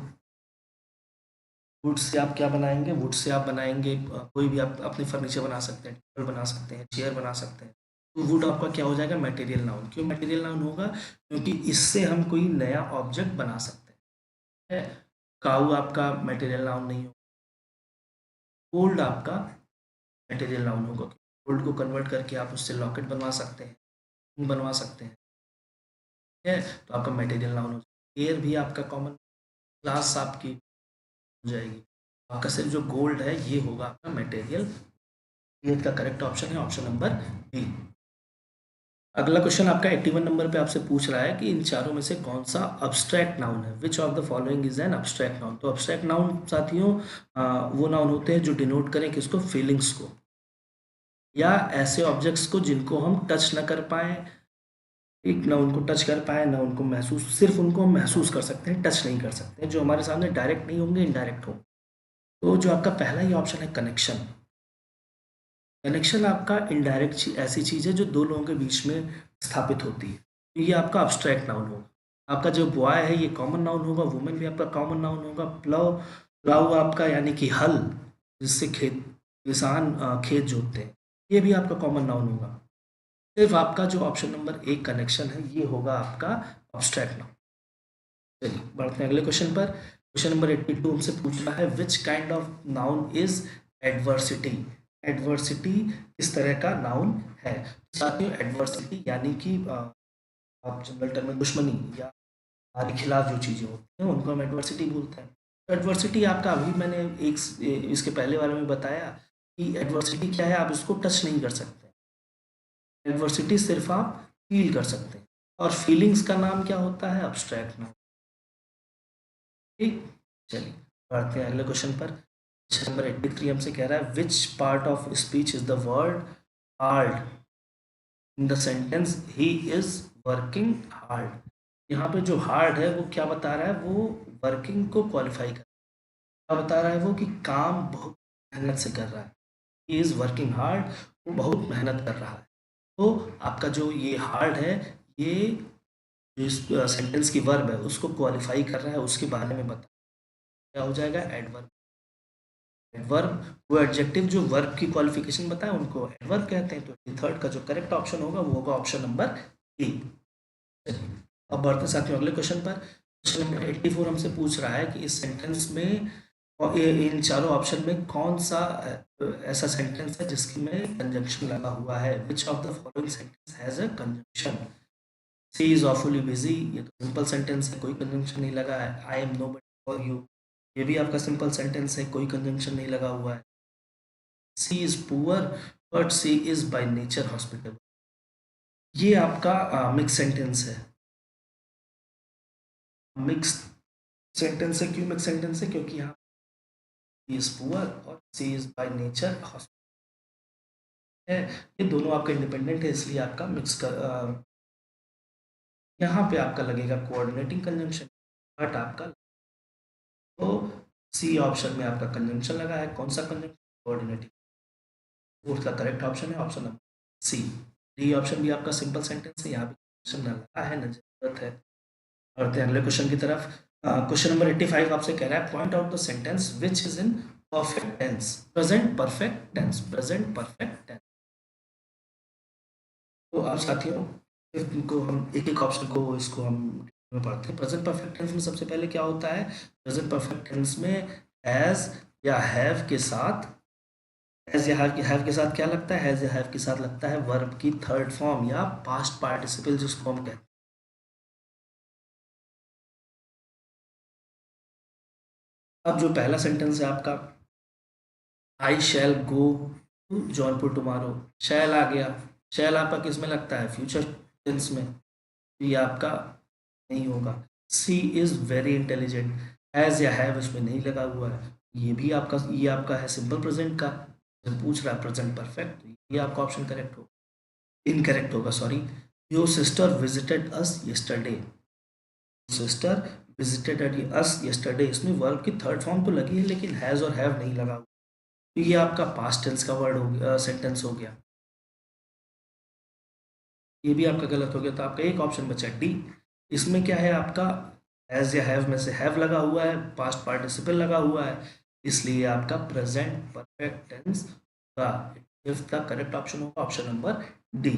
वुड से आप क्या बनाएंगे, वुड से आप बनाएंगे कोई भी, आप अपने फर्नीचर बना सकते हैं, टेबल बना सकते हैं, चेयर बना सकते हैं। तो वुड आपका क्या हो जाएगा, मटेरियल नाउन। क्यों मटेरियल नाउन होगा, क्योंकि इससे हम कोई नया ऑब्जेक्ट बना सकते हैं। काऊ आपका मटेरियल नाउन नहीं होगा। गोल्ड आपका मटेरियल नाउन होगा। गोल्ड को कन्वर्ट करके आप उससे लॉकेट बनवा सकते हैं, बनवा सकते हैं, ठीक है, तो आपका मटेरियल नाउन हो जाएगा। एयर भी आपका कॉमन, क्लास आपकी हो जाएगी। आपका सिर्फ जो गोल्ड है ये होगा आपका मटेरियल। ये का करेक्ट ऑप्शन है ऑप्शन नंबर बी। अगला क्वेश्चन आपका 81 नंबर पे आपसे पूछ रहा है कि इन चारों में से कौन सा अब्स्ट्रैक्ट नाउन है, which of the following is an abstract noun. तो अब्स्ट्रैक्ट नाउन साथियों वो नाउन होते हैं जो डिनोट करें किसको, फीलिंग्स को, या ऐसे ऑब्जेक्ट्स को जिनको हम टच न कर पाए, एक ना उनको टच कर पाए ना उनको महसूस, सिर्फ उनको हम महसूस कर सकते हैं, टच नहीं कर सकते हैं, जो हमारे सामने डायरेक्ट नहीं होंगे, इनडायरेक्ट होंगे। तो जो आपका पहला ही ऑप्शन है कनेक्शन। कनेक्शन आपका इनडायरेक्ट ऐसी चीज़ है जो दो लोगों के बीच में स्थापित होती है, तो ये आपका अब्स्ट्रैक्ट नाउन होगा। आपका जो बॉय है ये कॉमन नाउन होगा, वुमेन भी आपका कॉमन नाउन होगा। प्लव, प्लाउ आपका यानी कि हल, जिससे खेत किसान खेत जोतते हैं, ये भी आपका कॉमन नाउन होगा। सिर्फ आपका जो ऑप्शन नंबर एक कनेक्शन है ये होगा आपका अब्स्ट्रैक्ट नाउन। चलिए बढ़ते हैं अगले क्वेश्चन पर। क्वेश्चन नंबर 82 हमसे पूछ रहा है which kind of noun is adversity. Adversity किस तरह का नाउन है। साथियों एडवर्सिटी यानी कि आप जनरल टर्म में दुश्मनी या हमारे खिलाफ जो चीज़ें होती हैं उनको हम एडवर्सिटी बोलते हैं। तो एडवर्सिटी आपका अभी मैंने एक इसके पहले वाले में बताया कि एडवर्सिटी क्या है, आप इसको टच नहीं कर सकते। एडवर्सिटी सिर्फ आप फील कर सकते हैं, और फीलिंग्स का नाम क्या होता है, अब्स्ट्रैक्ट नाउन। ठीक, चलिए बढ़ते हैं अगले क्वेश्चन पर। क्वेश्चन नंबर 83 हमसे कह रहा है which part of speech is the word hard in the sentence he is working hard. यहाँ पे जो हार्ड है वो क्या बता रहा है, वो वर्किंग को क्वालिफाई कर, क्या बता रहा है वो कि काम बहुत मेहनत से कर रहा है। ही इज वर्किंग हार्ड, वो बहुत मेहनत कर रहा है। तो आपका जो ये हार्ड है, ये जो इस सेंटेंस की वर्ब है उसको क्वालिफाई कर रहा है, उसके बारे में बता, क्या हो जाएगा, एडवर्ब। एडवर्ब वो एडजेक्टिव जो वर्ब की क्वालिफिकेशन बताए उनको एडवर्ब कहते हैं। तो थर्ड का जो करेक्ट ऑप्शन होगा वो होगा ऑप्शन नंबर ए। अब बढ़ते साथियों अगले क्वेश्चन पर। क्वेश्चन नंबर 84 हमसे पूछ रहा है कि इस सेंटेंस में और इन चारों ऑप्शन में कौन सा ऐसा सेंटेंस है जिसकी में कंजंक्शन लगा हुआ है, which of the following sentence has a conjunction. She is awfully busy, ये तो सिंपल सेंटेंस है, कोई कंजंक्शन नहीं लगा है। I am nobody for you, ये भी आपका सिंपल सेंटेंस है, कोई कंजंक्शन नहीं लगा हुआ है। She is poor but she is by nature hospitable, ये आपका मिक्स सेंटेंस है। मिक्स सेंटेंस है, क्यों मिक्स सेंटेंस है, क्योंकि यहाँ इज पुअर और सी इज बाय नेचर हॉस्पिटल है, ये दोनों आपका इंडिपेंडेंट है, इसलिए आपका मिक्स कर यहाँ पे आपका लगेगा कोऑर्डिनेटिंग कंजंक्शन, बट आपका तो सी ऑप्शन में आपका कंजंक्शन लगा है, कौन सा कंजंक्शन, कोऑर्डिनेटिंग। फोर्थ का करेक्ट ऑप्शन है option number C. D option भी आपका सिंपल सेंटेंस है, यहाँ पे क्वेश्चन लगा है न जरूरत है। और अगले क्वेश्चन की तरफ। क्वेश्चन नंबर 85 आपसे कह रहा है point out the sentence which is in perfect tense, present perfect tense, present perfect tense. तो आप साथियों इनको हम एक एक ऑप्शन को इसको हम में पढ़ते हैं। प्रेजेंट परफेक्ट टेंस में सबसे पहले क्या होता है, प्रेजेंट परफेक्ट टेंस में हैज या हैव के साथ, हैज या हैव के साथ क्या लगता है, हैज या हैव के साथ लगता है वर्ब की थर्ड फॉर्म या पास्ट पार्टिसिपल जिसको हम कहते हैं। अब जो पहला सेंटेंस है आपका, आई शैल गो टू जौनपुर टुमारो, शैल आ गया, शैल आपका किस में लगता है, फ्यूचर टेंस में, तो ये आपका नहीं होगा। सी इज वेरी इंटेलिजेंट, हैज या हैव इसमें नहीं लगा हुआ है, ये आपका है सिंपल प्रेजेंट का, जब पूछ रहा है प्रेजेंट परफेक्ट, ये आपका ऑप्शन करेक्ट होगा, इनकरेक्ट होगा sorry. Your sister visited us yesterday, sister visited us yesterday, इसमें वर्ब की थर्ड फॉर्म तो लगी है लेकिन हैज और हैव नहीं लगा हुआ, तो ये आपका पास्ट टेंस का वर्ड हो गया, सेंटेंस हो गया, ये भी आपका गलत हो गया। तो आपका एक ऑप्शन बचा डी, इसमें क्या है आपका हैज या हैव में से हैव लगा हुआ है, पास्ट पार्टिसिपल लगा हुआ है, इसलिए आपका प्रेजेंट परफेक्ट टेंस का इफ द करेक्ट ऑप्शन होगा ऑप्शन नंबर डी।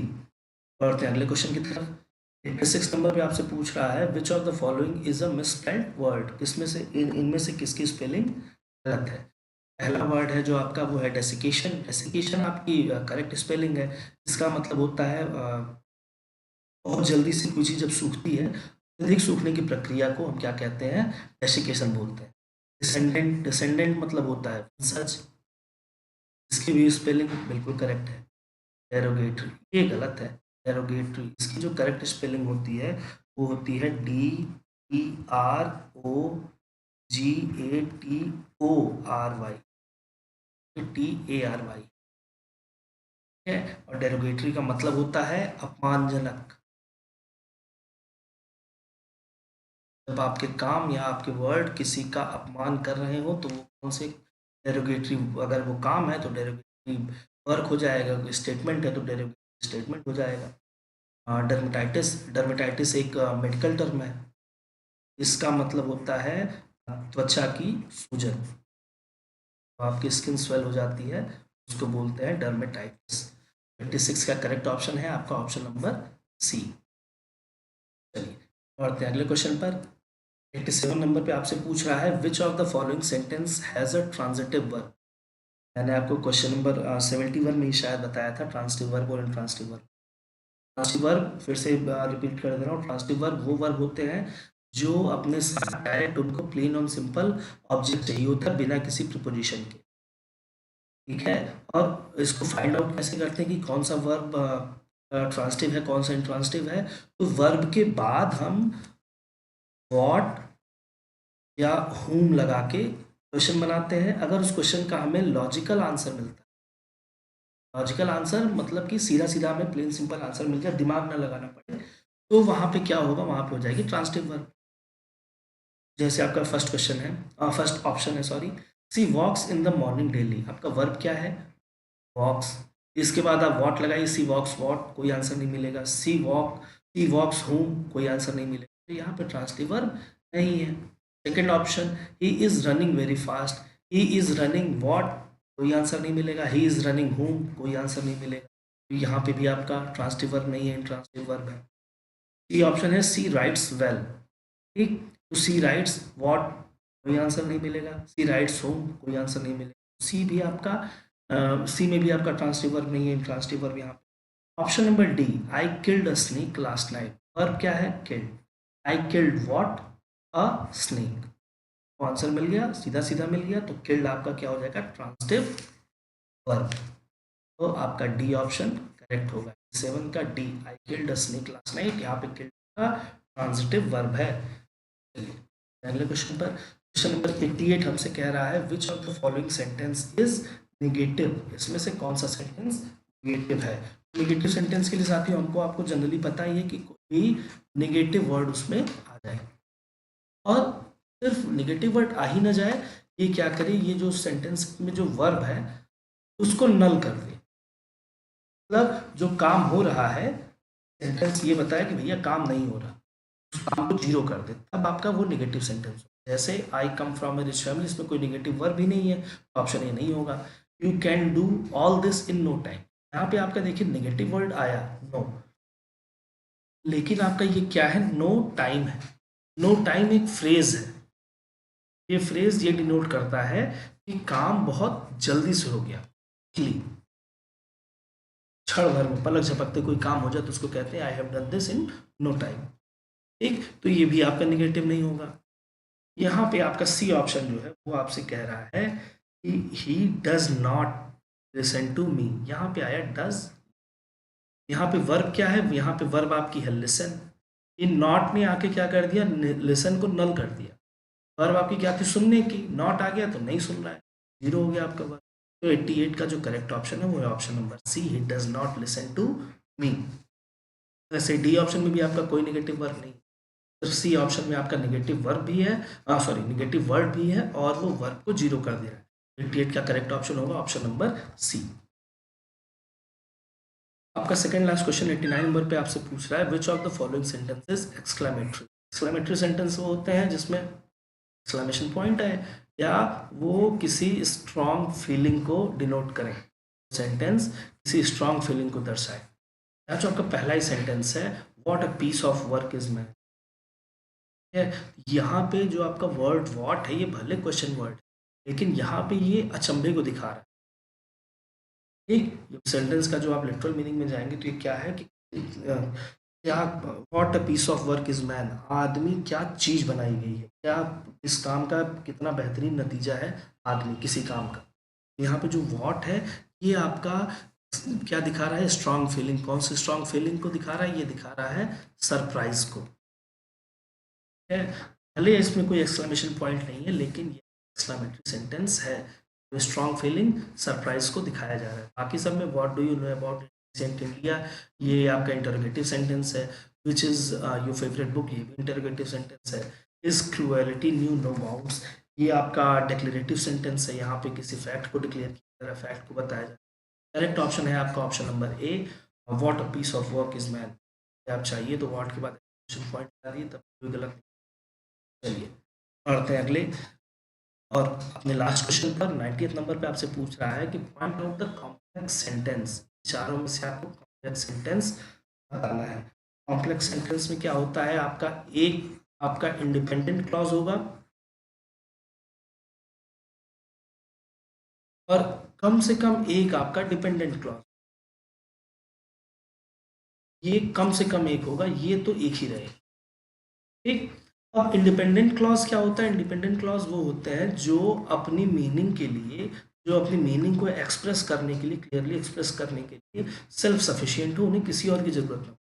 बढ़ते हैं अगले क्वेश्चन की तरफ। 86 नंबर पे आपसे पूछ रहा है which of the following is a misspelled word, किसमें से इनमें से किसकी स्पेलिंग गलत है। पहला वर्ड है जो आपका वो है डेसिकेशन। डेसिकेशन आपकी करेक्ट स्पेलिंग है। इसका मतलब होता है बहुत जल्दी से कोई चीज़ जब सूखती है, अधिक सूखने की प्रक्रिया को हम क्या कहते हैं, डेसिकेशन बोलते हैं। डिसेंडेंट, डिसेंडेंट मतलब होता है सच, इसकी भी स्पेलिंग बिल्कुल करेक्ट है। डेरोगेटरी ये गलत है। डेरोगेटरी इसकी जो करेक्ट स्पेलिंग होती है वो होती है DEROGATORY, TARY, ठीक है। और डेरोगेटरी का मतलब होता है अपमानजनक। जब आपके काम या आपके वर्ड किसी का अपमान कर रहे हो तो वो कौन से डेरोगेटरी, अगर वो काम है तो डेरोगेटरी वर्क हो जाएगा, कोई स्टेटमेंट है तो डेरोगेटरी स्टेटमेंट हो जाएगा। डर्मेटाइटिस, डर्मेटाइटिस एक मेडिकल टर्म है। इसका मतलब होता है त्वचा की सूजन, तो आपकी स्किन स्वेल हो जाती है, उसको बोलते हैं डर्मेटाइटिस। 56 का करेक्ट ऑप्शन है आपका ऑप्शन नंबर सी। चलिए बढ़ते हैं अगले क्वेश्चन पर। 87 नंबर पे आपसे पूछ रहा है which of the following sentence has a transitive verb. मैंने आपको क्वेश्चन नंबर 71 में ही शायद बताया था ट्रांजिटिव वर्ब और इनट्रांजिटिव वर्ब। ट्रांजिटिव वर्ब फिर से रिपीट कर दे रहा हूँ, ट्रांजिटिव वर्ब वो वर्ब होते हैं जो अपने साथ डायरेक्ट उनको प्लेन और सिंपल ऑब्जेक्ट चाहिए होता है बिना किसी प्रीपोजिशन के, ठीक है। और इसको फाइंड आउट कैसे करते हैं कि कौन सा वर्ब ट्रांजिटिव है कौन सा इंट्रांजिटिव है, तो वर्ब के बाद हम व्हाट या whom लगा के क्वेश्चन बनाते हैं। अगर उस क्वेश्चन का हमें लॉजिकल आंसर मिलता है, लॉजिकल आंसर मतलब कि सीधा सीधा हमें प्लेन सिंपल आंसर मिल जाए, दिमाग ना लगाना पड़े, तो वहां पे क्या होगा, वहां पे हो जाएगी ट्रांजिटिव वर्ब। जैसे आपका फर्स्ट क्वेश्चन है, फर्स्ट ऑप्शन है sorry, she walks in the morning daily, आपका वर्ब क्या है, वॉक्स। इसके बाद आप वॉट लगाइए, सी वॉक्स वॉट, कोई आंसर नहीं मिलेगा। सी वॉक्स होम, कोई आंसर नहीं मिलेगा, तो यहाँ पे ट्रांजिटिव वर्ब नहीं है। Second option, he is running very fast, he is running what, कोई आंसर नहीं मिलेगा। ही इज रनिंग होम, कोई आंसर नहीं मिलेगा, तो यहाँ पे भी आपका ट्रांजिटिव वर्ब नहीं है, इंट्रांजिटिव वर्ब है। सी ऑप्शन है, सी राइट्स वेल, ठीक, तो सी राइट्स वॉट, कोई आंसर नहीं मिलेगा। सी राइट्स होम, कोई आंसर नहीं मिलेगा। सी भी आपका सी में भी आपका ट्रांजिटिव वर्ब नहीं है, ट्रांजिटिव वर्ब यहाँ पे। Option number D, I killed a snake last night, verb क्या है, killed. I killed what, a snake, तो आंसर मिल गया, सीधा सीधा मिल गया, तो किल्ड आपका क्या हो जाएगा, ट्रांजिटिव वर्ब। तो आपका डी ऑप्शन करेक्ट होगा। 7 का D, I killed a snake last night, यहाँ पे किल्ड का ट्रांजिटिव वर्ब है। चलिए अगले क्वेश्चन पर, क्वेश्चन नंबर 88 हमसे कह रहा है which of the following sentence is negative, इसमें से कौन सा सेंटेंस नेगेटिव है। नेगेटिव सेंटेंस के लिए साथियों हमको आपको जनरली पता ही है कि कोई नेगेटिव वर्ड उसमें आ जाए, और सिर्फ नेगेटिव वर्ड आ ही ना जाए, ये क्या करे, ये जो सेंटेंस में जो वर्ब है उसको नल कर दे, मतलब जो काम हो रहा है, सेंटेंस ये बताया कि भैया काम नहीं हो रहा, उस काम को जीरो कर दे, तब आपका वो नेगेटिव सेंटेंस हो। जैसे I come from a rich family, इसमें कोई नेगेटिव वर्ब ही नहीं है, तो ऑप्शन ए नहीं होगा। You can do all this in no time, यहाँ पे आपका देखिए नेगेटिव वर्ड आया नो, लेकिन आपका ये क्या है, नो टाइम है। नो टाइम एक फ्रेज है, ये फ्रेज ये डिनोट करता है कि काम बहुत जल्दी से हो गया, क्विकली, क्षण भर में, पलक झपकते कोई काम हो जाए तो उसको कहते हैं I have done this in no time, ठीक, तो ये भी आपका निगेटिव नहीं होगा। यहाँ पे आपका सी ऑप्शन जो है वो आपसे कह रहा है कि he does not listen to me, यहाँ पे आया डज, यहाँ पे वर्ब क्या है, यहाँ पे वर्ब आपकी है लिसन, इन नॉट ने आके क्या कर दिया, लिसन को नल कर दिया। वर्ब आपकी क्या थी, सुनने की, नॉट आ गया तो नहीं सुन रहा है, जीरो हो गया आपका वर्ब। तो 88 का जो करेक्ट ऑप्शन है वो है option number C, he does not listen to me. वैसे डी ऑप्शन में भी आपका कोई नेगेटिव वर्ब नहीं, तो सी ऑप्शन में आपका नेगेटिव वर्ब भी है, सॉरी नेगेटिव वर्ड भी है, और वो वर्ब को जीरो कर दे रहा है। 88 का करेक्ट ऑप्शन होगा ऑप्शन नंबर सी। आपका सेकंड लास्ट क्वेश्चन 89 नंबर पे आपसे पूछ रहा है which of the following sentences exclamatory. Exclamatory sentence वो होते हैं जिसमें एक्सक्लेमेशन पॉइंट है, या वो किसी स्ट्रॉन्ग फीलिंग को डिनोट करें। सेंटेंस किसी स्ट्रॉन्ग फीलिंग को दर्शाए। यहाँ जो आपका पहला ही सेंटेंस है, what a piece of work is man, है। यहाँ पे जो आपका वर्ड व्हाट है, ये भले क्वेश्चन वर्ड है, लेकिन यहाँ पे ये अचंभे को दिखा रहा है। ठीक, सेंटेंस का जो आप लिटरल मीनिंग में जाएंगे तो ये क्या है कि क्या, what a piece of work is man, आदमी क्या चीज बनाई गई है, क्या इस काम का कितना बेहतरीन नतीजा है आदमी किसी काम का। यहाँ पे जो व्हाट है, ये आपका क्या दिखा रहा है, स्ट्रांग फीलिंग। कौन सी स्ट्रांग फीलिंग को दिखा रहा है, ये दिखा रहा है सरप्राइज को, है। भले इसमें कोई एक्सक्लेमेशन पॉइंट नहीं है, लेकिन ये एक्सक्लेमेटरी सेंटेंस है, तो स्ट्रॉन्ग फीलिंग सरप्राइज को दिखाया जा रहा है। बाकी सब में what do you know about ancient India, ये आपका इंटरोगेटिव सेंटेंस है। Which is your favourite book, ये भी इंटरोगेटिव सेंटेंस है। Is cruelty knew no bounds, ये आपका डिक्लेरेटिव सेंटेंस है। यहाँ पे किसी फैक्ट को डिक्लेयर किया जा रहा है, फैक्ट को बताया जा रहा है। करेक्ट ऑप्शन है आपका option number A, what a piece of work is man. आप चाहिए तो व्हाट के बाद पॉइंट आ रही है, तब कोई गलत। चलिए पढ़ते हैं अगले, और अपने लास्ट क्वेश्चन पर 90th नंबर पे आपसे पूछ रहा है कि point out the complex sentence. चारों में से आपको कॉम्प्लेक्स सेंटेंस बताना है। कॉम्प्लेक्स सेंटेंस में क्या होता है, आपका एक आपका इंडिपेंडेंट क्लॉज होगा और कम से कम एक आपका डिपेंडेंट क्लॉज। ये कम से कम एक होगा, ये तो एक ही रहेगा। ठीक, अब इंडिपेंडेंट क्लॉज क्या होता है, इंडिपेंडेंट क्लॉज वो होते हैं जो अपनी मीनिंग के लिए, जो अपनी मीनिंग को एक्सप्रेस करने के लिए, क्लियरली एक्सप्रेस करने के लिए सेल्फ सफिशिएंट हो, उन्हें किसी और की जरूरत ना,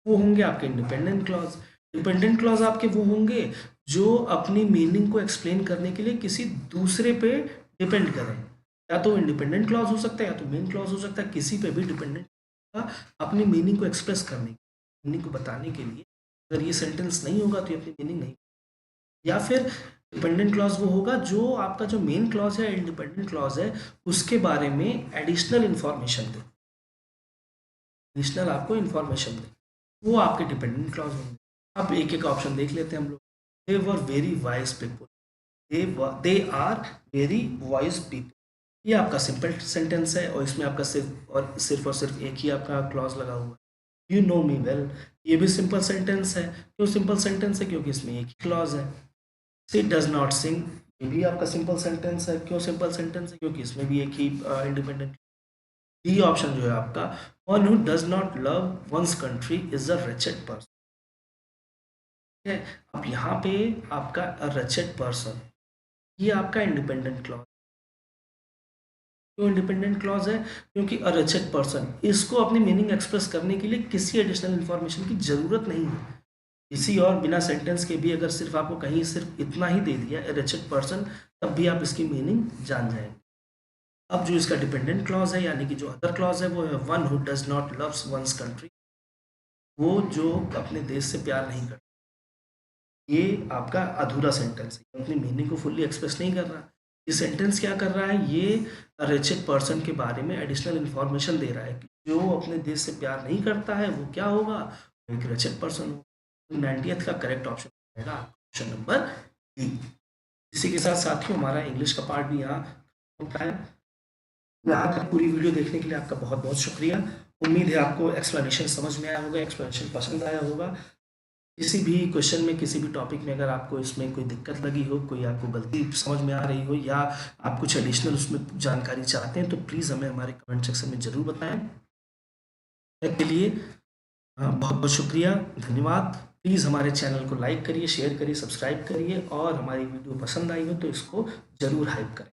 वो होंगे आपके इंडिपेंडेंट क्लॉज। डिपेंडेंट क्लॉज आपके वो होंगे जो अपनी मीनिंग को एक्सप्लेन करने के लिए किसी दूसरे पे डिपेंड करें। या तो इंडिपेंडेंट क्लॉज हो सकता है, या तो मेन क्लॉज हो सकता है, किसी पे भी डिपेंडेंट अपनी मीनिंग को एक्सप्रेस करने, मीनिंग को बताने के लिए। अगर ये सेंटेंस नहीं होगा तो ये अपनी मीनिंग नहीं। या फिर डिपेंडेंट क्लॉज वो होगा जो आपका जो मेन क्लॉज है, इंडिपेंडेंट क्लॉज है, उसके बारे में एडिशनल इंफॉर्मेशन दे, एडिशनल आपको इंफॉर्मेशन दे, वो आपके डिपेंडेंट क्लॉज होंगे। अब एक एक ऑप्शन देख लेते हैं हम लोग। They were very wise people, they are very wise people, ये आपका सिंपल सेंटेंस है और इसमें आपका सिर्फ और सिर्फ एक ही आपका क्लॉज लगा हुआ है। यू नो मी वेल, ये भी सिंपल सेंटेंस है। क्यों सिंपल सेंटेंस है, क्योंकि इसमें एक ही क्लॉज है। सी डज नॉट सिंग, ये भी आपका सिंपल सेंटेंस है। क्यों सिंपल सेंटेंस है, क्योंकि इसमें भी एक ही इंडिपेंडेंट। डी ऑप्शन जो है आपका, one who does not love one's country is a wretched person, है। अब यहाँ पे आपका रिचेड पर्सन, ये आपका इंडिपेंडेंट क्लॉज। क्यों इंडिपेंडेंट क्लॉज है, क्योंकि अ रिचेड पर्सन, इसको अपनी मीनिंग एक्सप्रेस करने के लिए किसी एडिशनल इन्फॉर्मेशन की जरूरत नहीं है। किसी और बिना सेंटेंस के भी अगर सिर्फ आपको कहीं सिर्फ इतना ही दे दिया, अ रिचेड पर्सन, तब भी आप इसकी मीनिंग जान जाएंगे। अब जो इसका डिपेंडेंट क्लॉज है, यानी कि जो अदर क्लॉज है, वो है one who does not loves one's country, वो जो अपने देश से प्यार नहीं करता। ये आपका अधूरा सेंटेंस है, अपनी मीनिंग को फुल्ली एक्सप्रेस नहीं कर रहा। ये सेंटेंस क्या कर रहा है, ये रिचेड पर्सन के बारे में एडिशनल इन्फॉर्मेशन दे रहा है कि जो अपने देश से प्यार नहीं करता है वो क्या होगा, एक रिचेड पर्सन होगा। 90th का करेक्ट ऑप्शन रहेगा ऑप्शन नंबर डी। इसी के साथ साथियों हमारा इंग्लिश का पार्ट भी यहाँ होता है। यहाँ तक पूरी वीडियो देखने के लिए आपका बहुत बहुत शुक्रिया। उम्मीद है आपको एक्सप्लेनेशन समझ में आया होगा, एक्सप्लेनेशन पसंद आया होगा। किसी भी क्वेश्चन में, किसी भी टॉपिक में अगर आपको इसमें कोई दिक्कत लगी हो, कोई आपको गलती समझ में आ रही हो, या आप कुछ एडिशनल उसमें जानकारी चाहते हैं, तो प्लीज़ हमें हमारे कमेंट सेक्शन में ज़रूर बताएं। के लिए बहुत बहुत शुक्रिया, धन्यवाद। प्लीज़ हमारे चैनल को लाइक करिए, शेयर करिए, सब्सक्राइब करिए, और हमारी वीडियो पसंद आई हो तो इसको ज़रूर हाइप करें।